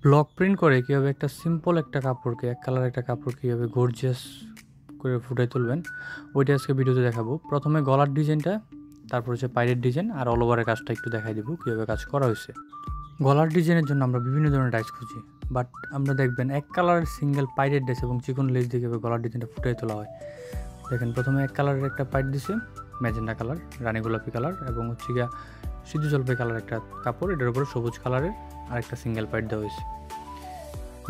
Block print করে কীভাবে একটা সিম্পল একটা কাপড়কে এক কালার একটা কাপড় কীভাবে গর্জিয়াস করে ফুটিয়ে তুলবেন ওইটা আজকে ভিডিওতে দেখাবো। প্রথমে গলার ডিজাইনটা, তারপর হচ্ছে পাইরের ডিজাইন আর অল ওভারের কাজটা একটু দেখাই দেবো কীভাবে কাজ করা হয়েছে। গলার ডিজাইনের জন্য আমরা বিভিন্ন ধরনের ডাইস খুঁজি, বাট আমরা দেখবেন এক কালারের সিঙ্গেল পাইরের ডাইস এবং চিকন লেস দিয়ে কীভাবে গলার ডিজাইনটা ফুটিয়ে তোলা হয়। দেখেন প্রথমে এক কালারের একটা পাইট দিছে, ম্যাজেন্ডা কালার, রানী গোলাপি কালার এবং হচ্ছে গিয়া সিদ্ধ জলপাই কালার একটা কাপড়, এটার উপরে সবুজ কালারের আরেকটা সিঙ্গেল পাইট দেওয়া হয়েছে।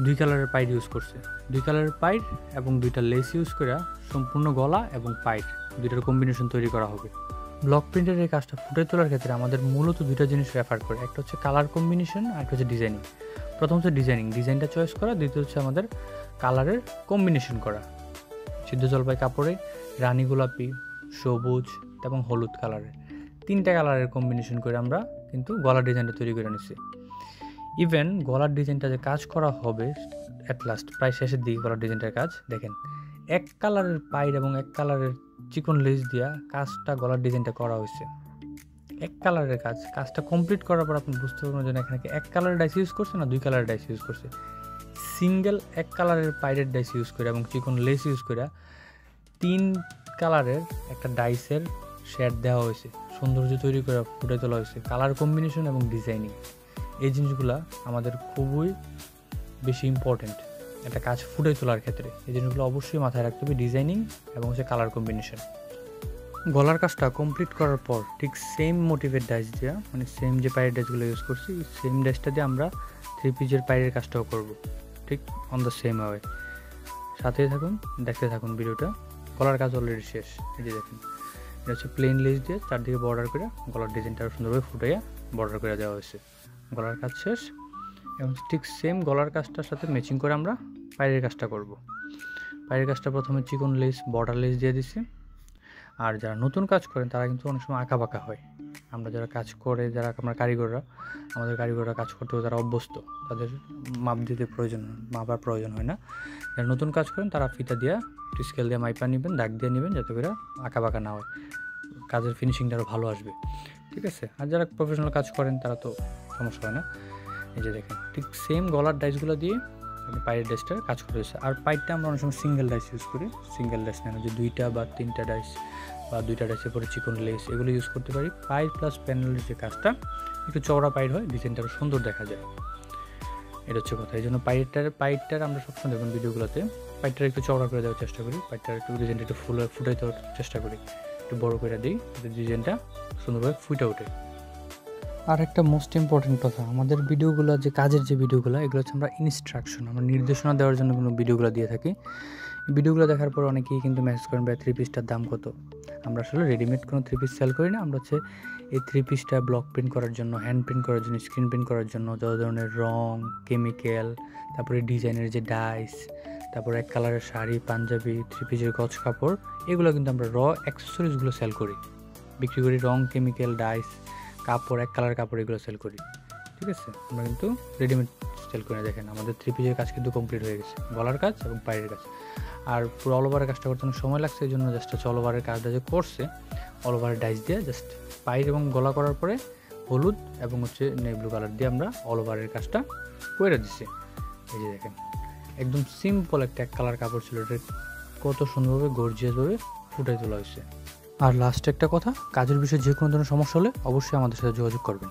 দুই কালারের পাইট ইউজ করছে, দুই কালারের পাইট এবং দুইটা লেস ইউজ করে সম্পূর্ণ গলা এবং পাইট দুইটার কম্বিনেশন তৈরি করা হবে। ব্লক প্রিন্টের এই কাজটা ফুটে তোলার ক্ষেত্রে আমাদের মূলত দুইটা জিনিস রেফার করে, একটা হচ্ছে কালার কম্বিনেশন আর একটা হচ্ছে ডিজাইনিং। প্রথম হচ্ছে ডিজাইনটা চয়েস করা, দ্বিতীয় হচ্ছে আমাদের কালারের কম্বিনেশন করা। সিদ্ধ জলপাই কাপড়ে রানী গোলাপি, সবুজ এবং হলুদ কালারের তিনটা কালারের কম্বিনেশন করে আমরা কিন্তু গলার ডিজাইনটা তৈরি করে নিছি। ইভেন গলার ডিজাইনটা যে কাজ করা হবে অ্যাট লাস্ট প্রায় শেষের দিকে গলার ডিজাইনটার কাজ দেখেন, এক কালারের পাইর এবং এক কালারের চিকন লেস দিয়া কাজটা গলার ডিজাইনটা করা হয়েছে। এক কালারের কাজটা কমপ্লিট করার পর আপনি বুঝতে পারবেন যে এখানে এক কালারের ডাইস ইউজ করছে না দুই কালারের ডাইস ইউজ করছে। সিঙ্গেল এক কালারের পাইরের ডাইস ইউজ করে এবং চিকন লেস ইউজ করে তিন কালারের একটা ডাইসের শেড দেওয়া হয়েছে, সৌন্দর্য তৈরি করে ফুটে তোলা হয়েছে। কালার কম্বিনেশন এবং ডিজাইনিং এই জিনিসগুলো আমাদের খুবই বেশি ইম্পর্টেন্ট একটা কাজ ফুটে তোলার ক্ষেত্রে। এই জিনিসগুলো অবশ্যই মাথায় রাখতে হবে, ডিজাইনিং এবং হচ্ছে কালার কম্বিনেশন। গলার কাজটা কমপ্লিট করার পর ঠিক সেম মোটিভের ডাইস দেওয়া, মানে সেম যে পায়ের ডাইসগুলো ইউজ করছি সেম ডাইসটা দিয়ে আমরা থ্রি পিসের পায়ের কাজটাও করব, ঠিক অন দ্য সেম ওয়ে। সাথে থাকুন, দেখতে থাকুন ভিডিওটা। গলার কাজ অলরেডি শেষ, এই যে দেখেন এটা হচ্ছে প্লেন লেস দিয়ে চারদিকে বর্ডার করে গলার ডিজাইনটা সুন্দরভাবে ফুটাইয়া বর্ডার করে দেওয়া হয়েছে। গলার কাজ শেষ এবং ঠিক সেম গলার কাজটার সাথে ম্যাচিং করে আমরা পায়ের কাজটা করব। পায়ের কাজটা প্রথমে চিকন লেস বর্ডার লেস দিয়ে দিছি। আর যারা নতুন কাজ করেন তারা কিন্তু অনেক সময় আঁকা বাঁকা হয়। আমরা যারা কাজ করে, যারা আমরা আমাদের কারিগররা কাজ করতে তারা অভ্যস্ত, তাদের মাপার প্রয়োজন হয় না। যারা নতুন কাজ করেন তারা ফিতা দিয়ে স্কেল দিয়ে মাইপা নেবেন, দাগ দিয়ে নেবেন, যাতে করে আঁকা বাঁকা না হয়, কাজের ফিনিশিংটা আরও ভালো আসবে, ঠিক আছে। আর যারা প্রফেশনাল কাজ করেন তারা তো সমস্যা হয় না। এই যে দেখেন ঠিক সেম গলার ডাইসগুলো দিয়ে পায়ের ডাইসটার কাজ করে দিয়েছে। আর পাইপটা আমরা অনেক সময় সিঙ্গেল ডাইস ইউজ করি, সিঙ্গেল ডাইস নেন যে দুইটা বা তিনটা ডাইস বা দুইটা ডাইসের পরে চিকন লেস এগুলো ইউজ করতে পারি। পাইপ প্লাস প্যানেলের যে কাজটা একটু চওড়া পাইপ হয়, ডিজাইনটা আরও সুন্দর দেখা যায়, এটা হচ্ছে কথা। এই জন্য পাইপটার আমরা সবসময় দেখুন ভিডিওগুলোতে পাইপটার একটু চওড়া করে দেওয়ার চেষ্টা করি, পাইপটার একটু ডিজাইনটা একটু ফুটাই দেওয়ার চেষ্টা করি, একটু বড় করে দিই ডিজাইনটা সুন্দরভাবে ফুটে ওঠে। আর একটা মোস্ট ইম্পর্টেন্ট কথা, আমাদের ভিডিওগুলো যে কাজের যে ভিডিওগুলো এগুলো হচ্ছে আমরা ইনস্ট্রাকশন, আমরা নির্দেশনা দেওয়ার জন্য কোনো ভিডিওগুলো দিয়ে থাকি। ভিডিওগুলো দেখার পর অনেকেই কিন্তু মেসেজ করেন ভাই থ্রি পিসটার দাম কত। আমরা আসলে রেডিমেড কোনো থ্রি পিস সেল করি না, আমরা হচ্ছে এই থ্রি পিসটা ব্লক প্রিন্ট করার জন্য, হ্যান্ড প্রিন্ট করার জন্য, স্ক্রিন প্রিন্ট করার জন্য যত ধরনের রং, কেমিক্যাল, তারপরে ডিজাইনের যে ডাইস, তারপরে এক কালারের শাড়ি, পাঞ্জাবি, থ্রি পিসের গজ কাপড়, এগুলো কিন্তু আমরা অ্যাক্সেসরিজগুলো সেল করি, বিক্রি করি। রং, কেমিক্যাল, ডাইস, কাপড়, এক কালার কাপড় এগুলো সেল করি, ঠিক আছে। আমরা কিন্তু রেডিমেড সেল করে দেখেন আমাদের থ্রি পিসের কাজ কিন্তু কমপ্লিট হয়ে গেছে, গলার কাজ এবং পায়ের কাজ। আর পুরো অল ওভারের কাজটা করতে অনেক সময় লাগছে, এই জন্য জাস্ট হচ্ছে অল ওভারের কাজটা যে করছে অল ওভারের ডাইস দিয়ে জাস্ট পায়ের এবং গলা করার পরে হলুদ এবং হচ্ছে নেভি ব্লু কালার দিয়ে আমরা অল ওভারের কাজটা করে দিচ্ছি। এই যে দেখেন একদম সিম্পল একটা এক কালার কাপড় ছিল, এটা কত সুন্দরভাবে গর্জিয়াসভাবে ফুটে তোলা হয়েছে। আর লাস্ট একটা কথা, কাজের বিষয়ে যে কোনো ধরনের সমস্যা হলে অবশ্যই আমাদের সাথে যোগাযোগ করবেন।